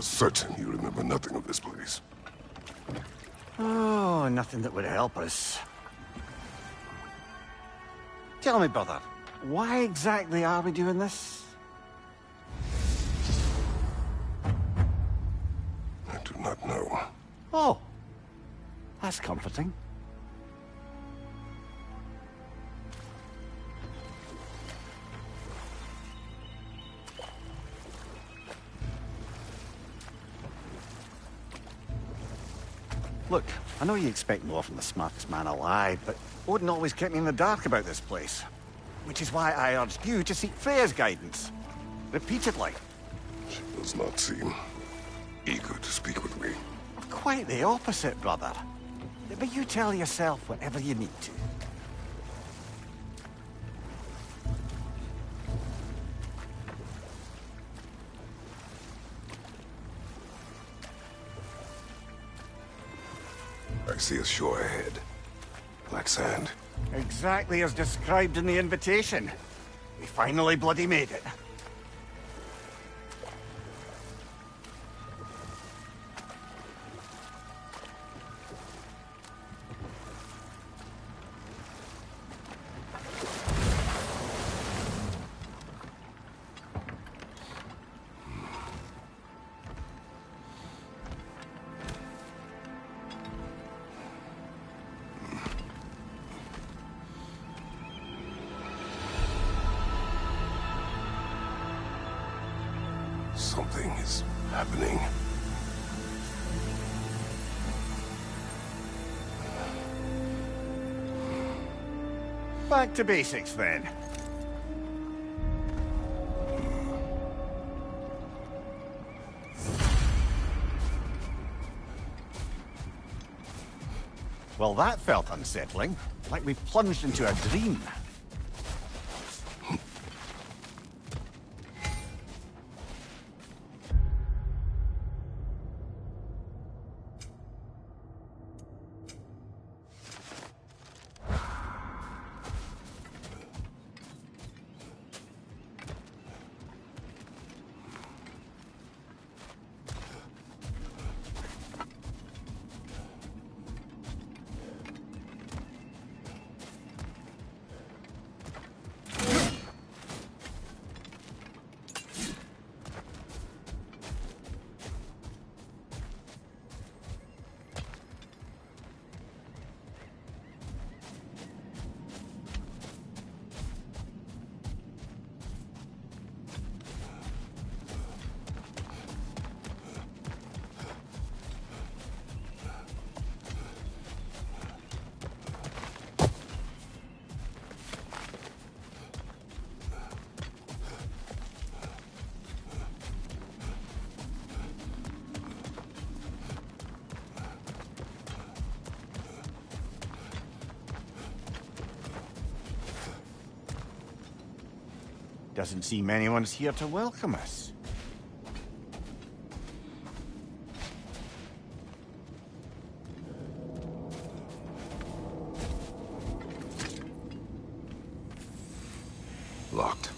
certain you remember nothing of this place. Oh, nothing that would help us. Tell me, brother, why exactly are we doing this? I do not know. Oh, that's comforting. Look, I know you expect more from the smartest man alive, but Odin always kept me in the dark about this place. Which is why I urged you to seek Freya's guidance. Repeatedly. She does not seem eager to speak with me. Quite the opposite, brother. But you tell yourself whatever you need to. I see a shore ahead. Black sand. Exactly as described in the invitation. We finally bloody made it. Something is happening. Back to basics, then. Well, that felt unsettling. Like we plunged into a dream. Doesn't seem anyone's here to welcome us. Locked.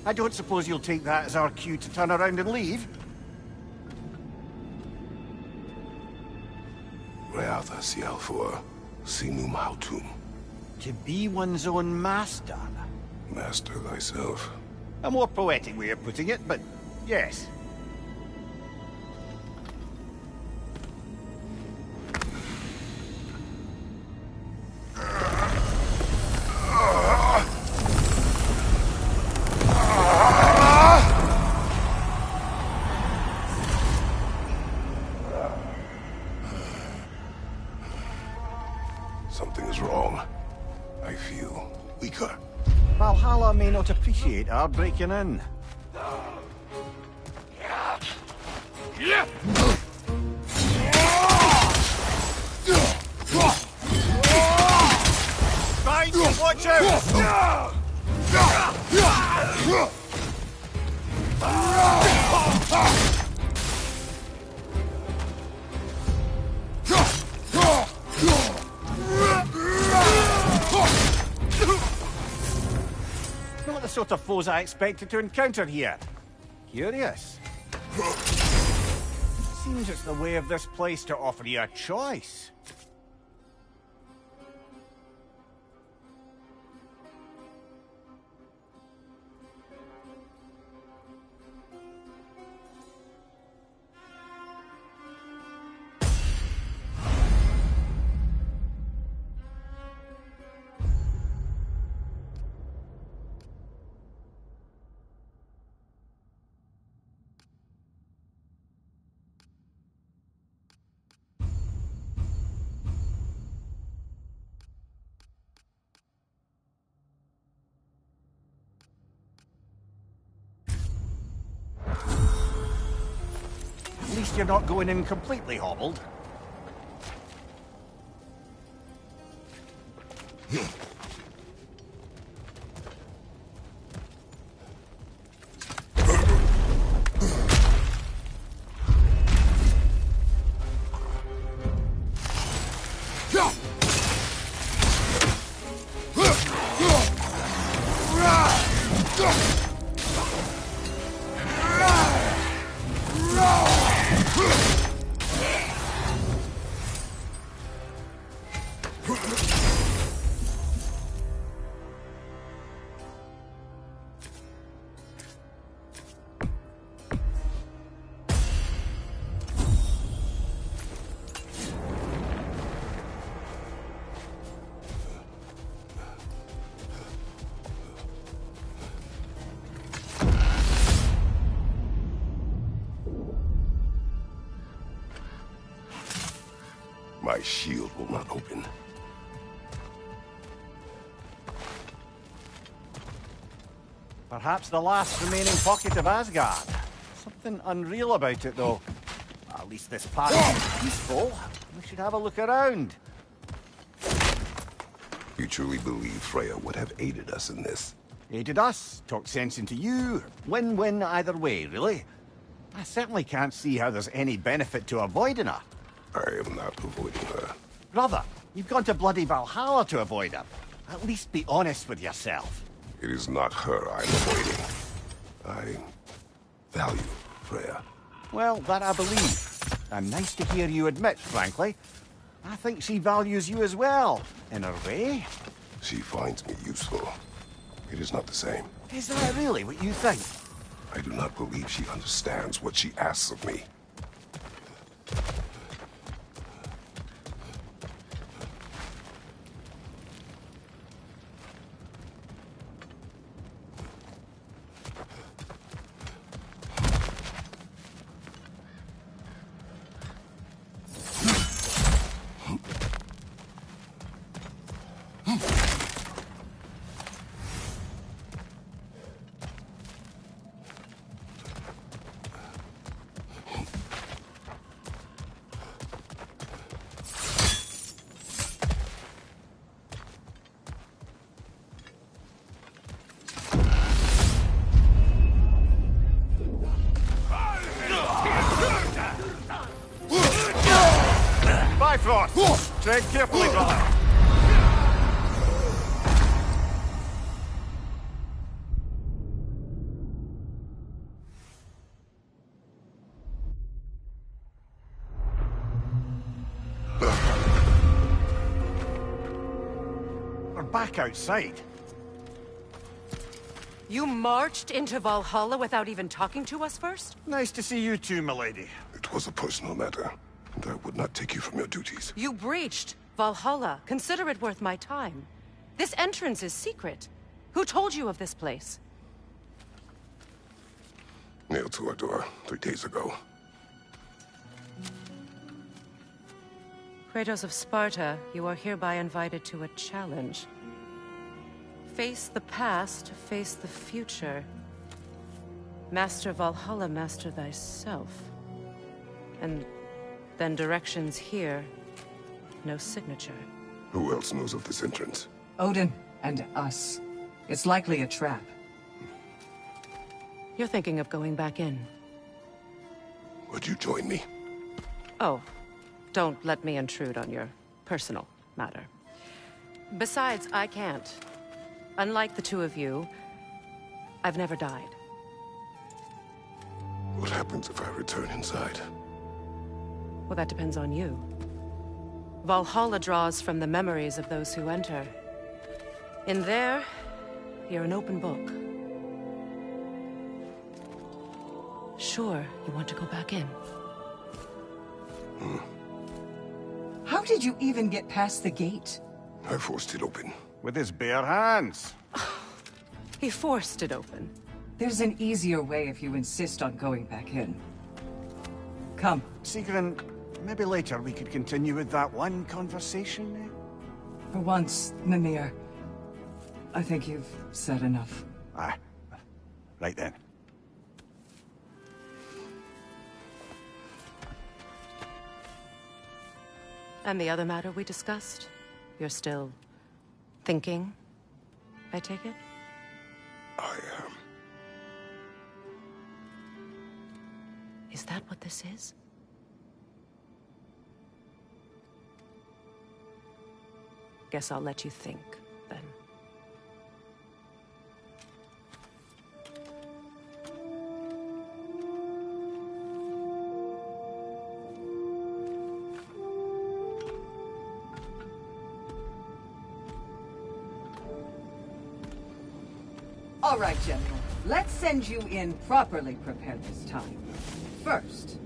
I don't suppose you'll take that as our cue to turn around and leave? Reatha Sialfur, Sinum Hautum. To be one's own master. Master thyself. A more poetic way of putting it, but yes. Something is wrong. I feel weaker. Valhalla may not appreciate our breaking in. Fine, watch out! Not the sort of foes I expected to encounter here. Curious. Seems it's the way of this place to offer you a choice. At least you're not going in completely hobbled. My shield will not open. Perhaps the last remaining pocket of Asgard. Something unreal about it, though. At least this part is peaceful. We should have a look around. You truly believe Freya would have aided us in this? Aided us, talked sense into you. Win-win either way, really. I certainly can't see how there's any benefit to avoiding her. I am not avoiding her. Brother, you've gone to bloody Valhalla to avoid her. At least be honest with yourself. It is not her I'm avoiding. I value Freya. Well, that I believe. And nice to hear you admit, frankly. I think she values you as well, in her way. She finds me useful. It is not the same. Is that really what you think? I do not believe she understands what she asks of me. Bifrost! Tread carefully, brother. We're back outside. You marched into Valhalla without even talking to us first? Nice to see you too, milady. It was a personal matter, and I would not take you from your duties. You breached Valhalla. Consider it worth my time. This entrance is secret. Who told you of this place? Nailed to our door 3 days ago. Kratos of Sparta, you are hereby invited to a challenge. Face the past, face the future. Master Valhalla, master thyself. And then directions here, no signature. Who else knows of this entrance? Odin and us. It's likely a trap. You're thinking of going back in. Would you join me? Oh, don't let me intrude on your personal matter. Besides, I can't. Unlike the two of you, I've never died. What happens if I return inside? Well, that depends on you. Valhalla draws from the memories of those who enter. In there, you're an open book. Sure, you want to go back in. How did you even get past the gate? I forced it open. With his bare hands. He forced it open. There's an easier way if you insist on going back in. Come. Sigrun, maybe later we could continue with that one conversation, eh? For once, Mimir, I think you've said enough. Aye. Right then. And the other matter we discussed? You're still thinking, I take it? I am. Is that what this is? Guess I'll let you think, then. All right, General. Let's send you in properly prepared this time. First,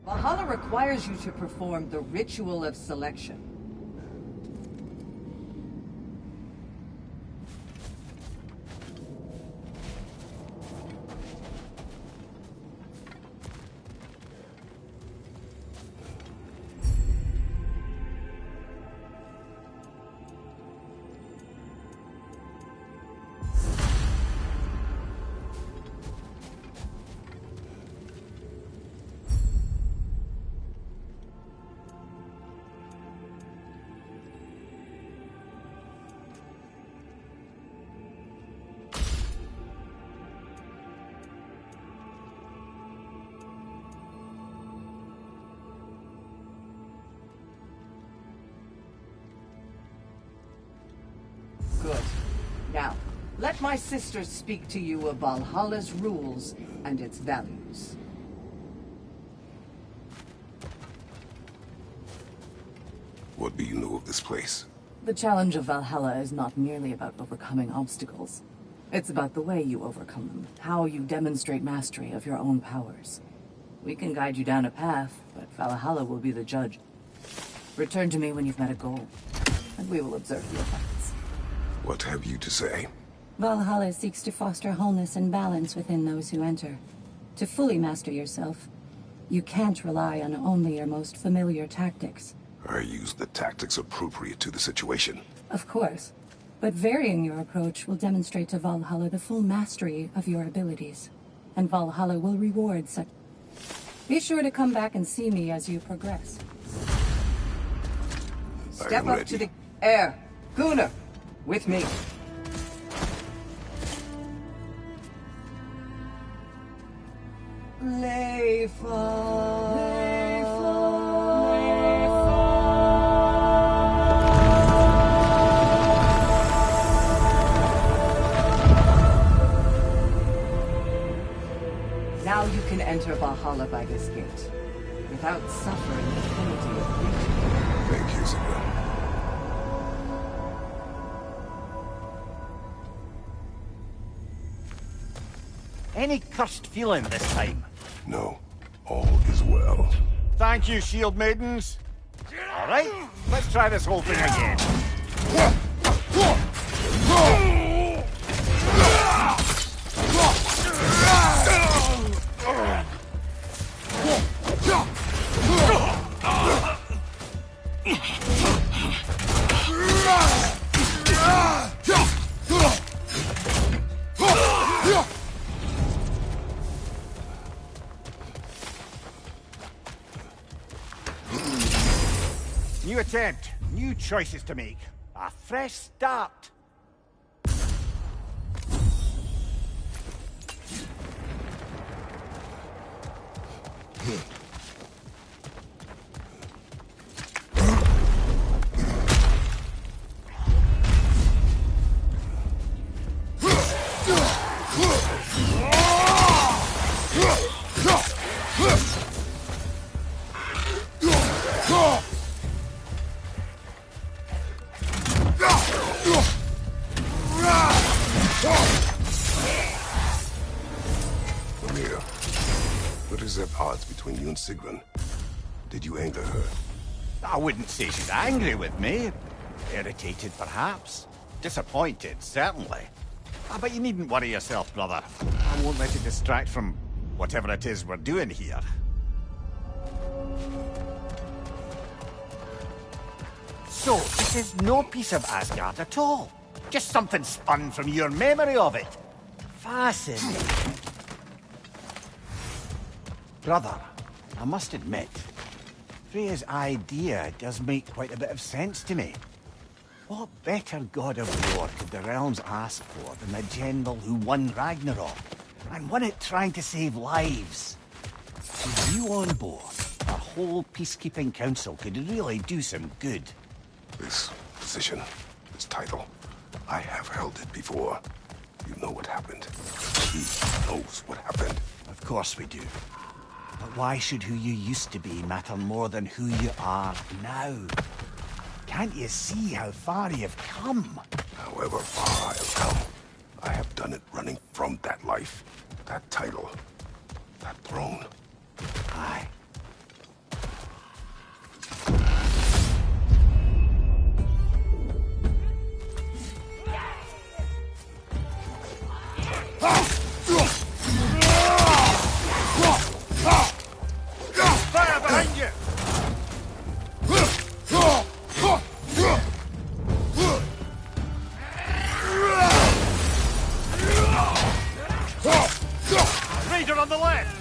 Valhalla requires you to perform the ritual of selection. Good. Now, let my sisters speak to you of Valhalla's rules and its values. What do you know of this place? The challenge of Valhalla is not merely about overcoming obstacles. It's about the way you overcome them, how you demonstrate mastery of your own powers. We can guide you down a path, but Valhalla will be the judge. Return to me when you've met a goal, and we will observe the effects. What have you to say? Valhalla seeks to foster wholeness and balance within those who enter. To fully master yourself, you can't rely on only your most familiar tactics. I use the tactics appropriate to the situation. Of course, but varying your approach will demonstrate to Valhalla the full mastery of your abilities. And Valhalla will reward such... Be sure to come back and see me as you progress. Step up to the air. Gunnar, with me. Now you can enter Valhalla by this gate, without suffering the penalty of breaching. Thank you, Sigrun. Any cursed feeling this time? No, all is well. Thank you, shield maidens. All right, let's try this whole thing again. New attempt, new choices to make. A fresh start. Freya. What is at odds between you and Sigrun? Did you anger her? I wouldn't say she's angry with me. Irritated, perhaps. Disappointed, certainly. But you needn't worry yourself, brother. I won't let it distract from whatever it is we're doing here. So, this is no piece of Asgard at all. Just something spun from your memory of it. Fascinating. Brother, I must admit, Freya's idea does make quite a bit of sense to me. What better god of war could the realms ask for than the general who won Ragnarov, and won it trying to save lives? With you on board, our whole peacekeeping council could really do some good. This position, this title, I have held it before. You know what happened. He knows what happened. Of course we do. But why should who you used to be matter more than who you are now? Can't you see how far you've come? However far I have come, I have done it running from that life, that title, that throne. Aye. Fire behind you! Raider on the left!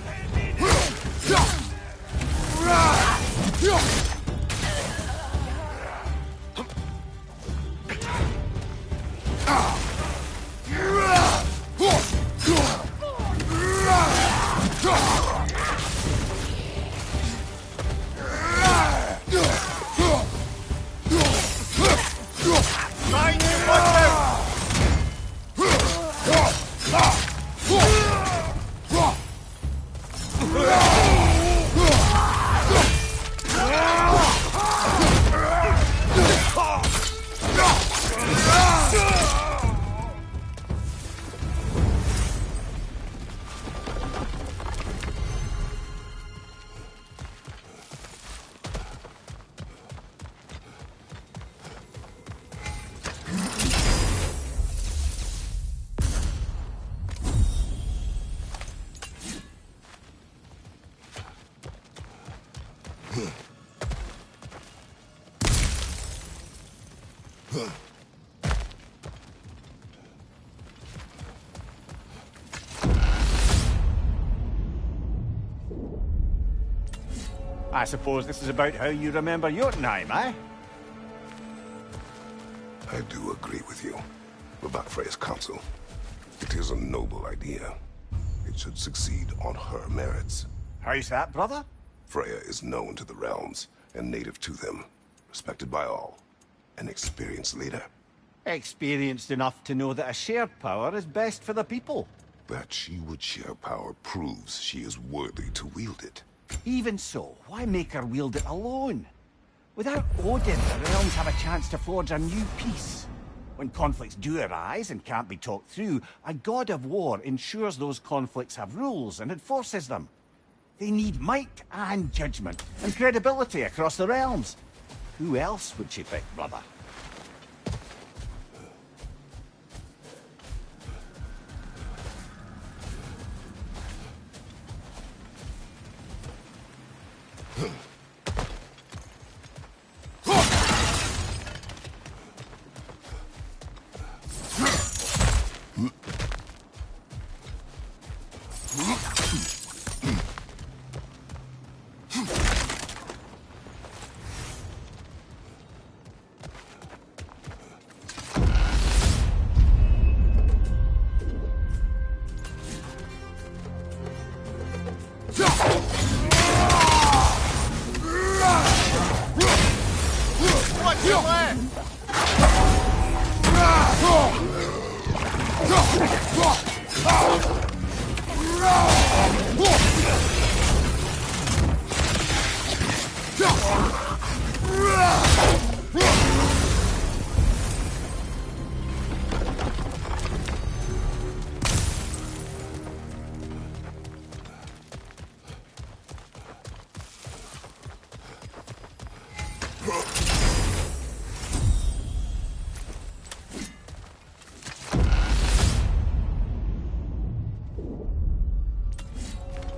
I suppose this is about how you remember Jotunheim, eh? I do agree with you about Freya's council. It is a noble idea. It should succeed on her merits. How's that, brother? Freya is known to the realms and native to them, respected by all. An experienced leader. Experienced enough to know that a shared power is best for the people. That she would share power proves she is worthy to wield it. Even so, why make her wield it alone? Without Odin, the realms have a chance to forge a new peace. When conflicts do arise and can't be talked through, a god of war ensures those conflicts have rules and enforces them. They need might and judgment and credibility across the realms. Who else would she pick, brother?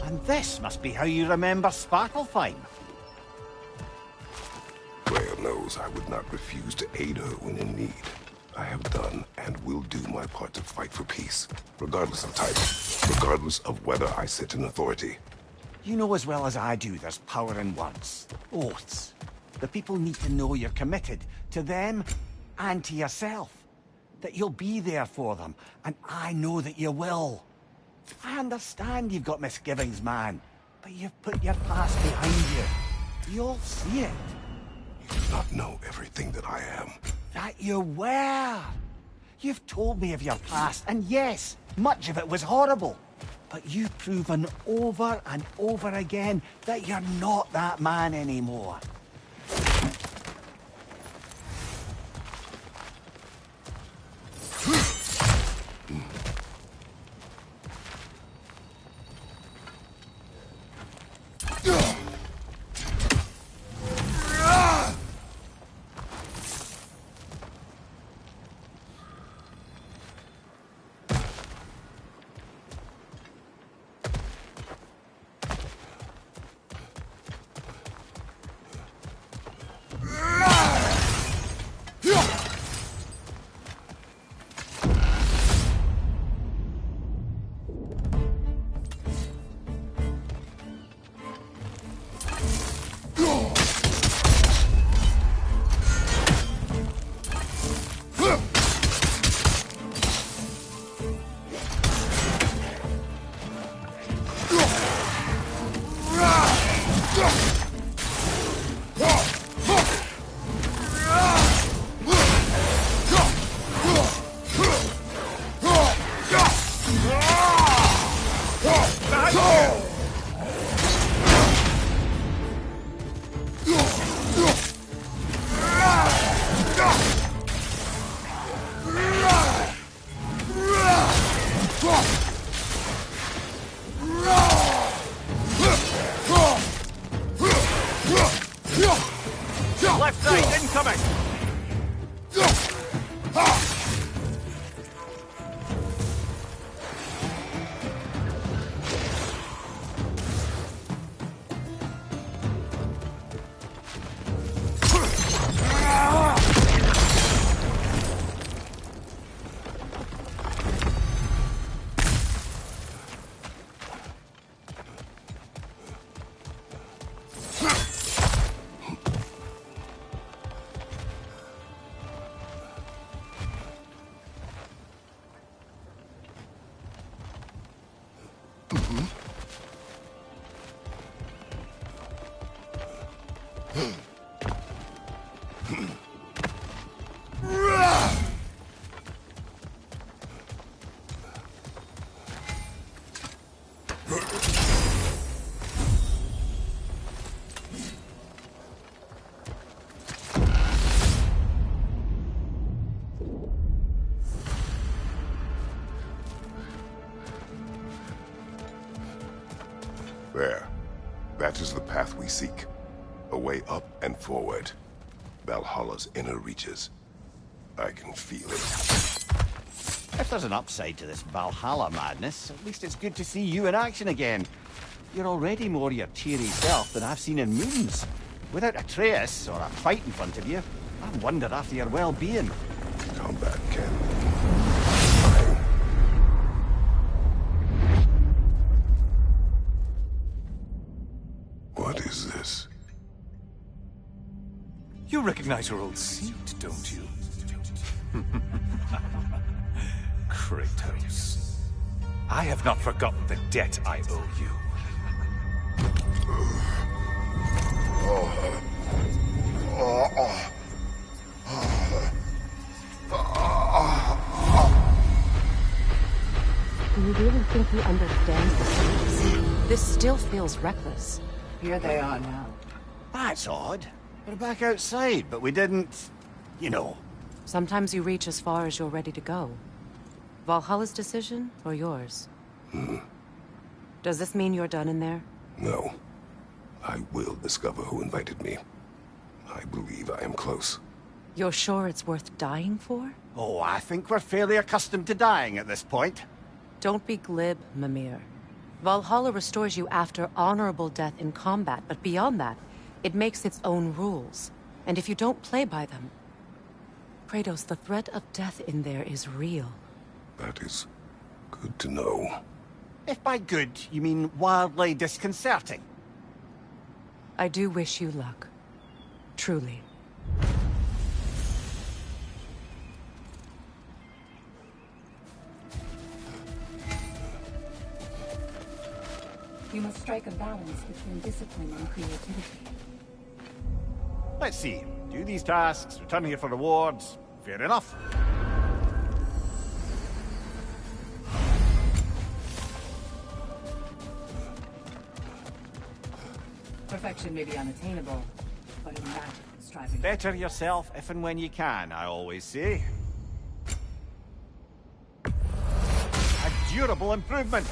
And this must be how you remember Sparklefine. Freya knows I would not refuse to aid her when in need. I have done and will do my part to fight for peace, regardless of title, regardless of whether I sit in authority. You know as well as I do there's power in words. Oaths. The people need to know you're committed to them and to yourself. That you'll be there for them, and I know that you will. I understand you've got misgivings, man, but you've put your past behind you. You'll see it. You do not know everything that I am. That you were. You've told me of your past, and yes, much of it was horrible. But you've proven over and over again that you're not that man anymore. Left side, incoming! There. That is the path we seek. A way up and forward. Valhalla's inner reaches. I can feel it. If there's an upside to this Valhalla madness, at least it's good to see you in action again. You're already more your cheery self than I've seen in moons. Without a trace or a fight in front of you, I wonder after your well-being. Combat can. What is this? You recognize your old seat, don't you? Kratos. I have not forgotten the debt I owe you. Do you really think he understands this? This still feels reckless. Here they are now. That's odd. We're back outside, but we didn't... you know. Sometimes you reach as far as you're ready to go. Valhalla's decision, or yours? Does this mean you're done in there? No. I will discover who invited me. I believe I am close. You're sure it's worth dying for? Oh, I think we're fairly accustomed to dying at this point. Don't be glib, Mimir. Valhalla restores you after honorable death in combat, but beyond that, it makes its own rules. And if you don't play by them... Kratos, the threat of death in there is real. That is good to know. If by good, you mean wildly disconcerting. I do wish you luck. Truly. You must strike a balance between discipline and creativity. Let's see. Do these tasks, return here for rewards. Fair enough. Perfection may be unattainable, but imagine striving. Better yourself if and when you can, I always say. A durable improvement.